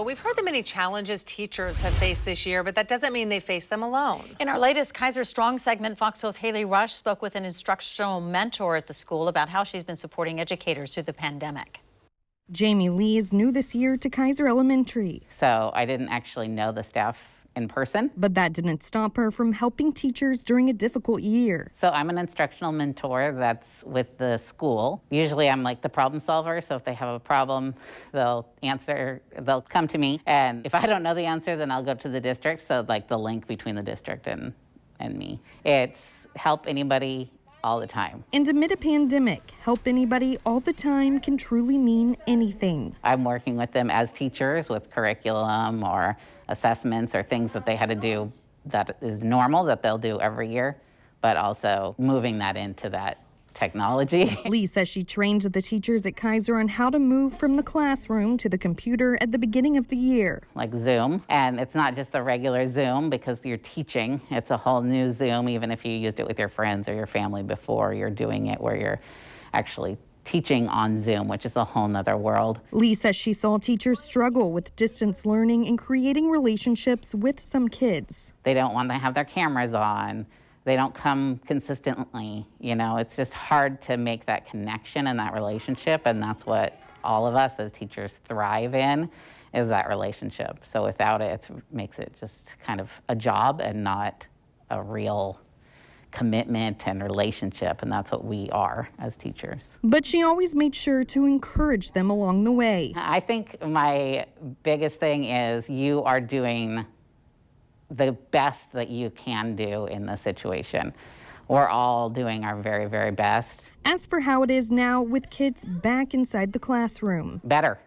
Well, we've heard the many challenges teachers have faced this year, but that doesn't mean they face them alone. In our latest Keizer Strong segment, Fox 2's Haley Rush spoke with an instructional mentor at the school about how she's been supporting educators through the pandemic. Jamie Lee is new this year to Keizer Elementary. So I didn't actually know the staff in person. But that didn't stop her from helping teachers during a difficult year. So I'm an instructional mentor that's with the school. Usually I'm like the problem solver, so if they have a problem, they'll come to me. And if I don't know the answer, then I'll go to the district. So like the link between the district and me. It's help anybody all the time. And amid a pandemic, help anybody all the time can truly mean anything. I'm working with them as teachers with curriculum or assessments or things that they had to do that is normal that they'll do every year, but also moving that into that technology. Lee says she trained the teachers at Keizer on how to move from the classroom to the computer at the beginning of the year. Like Zoom, and it's not just the regular Zoom because you're teaching. It's a whole new Zoom, even if you used it with your friends or your family before, you're doing it where you're actually teaching on Zoom, which is a whole nother world. Lee says she saw teachers struggle with distance learning and creating relationships with some kids. They don't want to have their cameras on. They don't come consistently. You know, it's just hard to make that connection and that relationship, and that's what all of us as teachers thrive in, is that relationship. So without it, it makes it just kind of a job and not a real commitment and relationship, and that's what we are as teachers. But she always made sure to encourage them along the way. I think my biggest thing is you are doing the best that you can do in this situation. We're all doing our very, very best. As for how it is now with kids back inside the classroom. Better.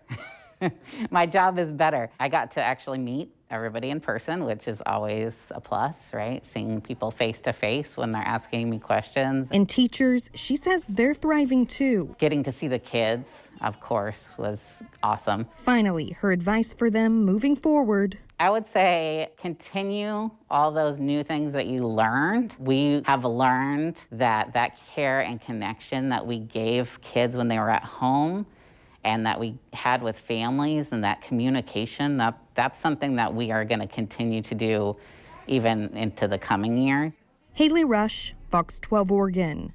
My job is better. I got to actually meet everybody in person, which is always a plus, right? Seeing people face to face when they're asking me questions. And teachers, she says they're thriving too. Getting to see the kids, of course, was awesome. Finally, her advice for them moving forward. I would say continue all those new things that you learned. We have learned that care and connection that we gave kids when they were at home and that we had with families and that communication, that's something that we are going to continue to do even into the coming years. Haley Rush, Fox 12 Oregon.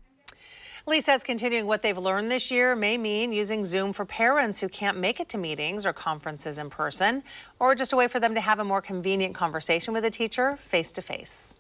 Lee says continuing what they've learned this year may mean using Zoom for parents who can't make it to meetings or conferences in person, or just a way for them to have a more convenient conversation with a teacher face to face.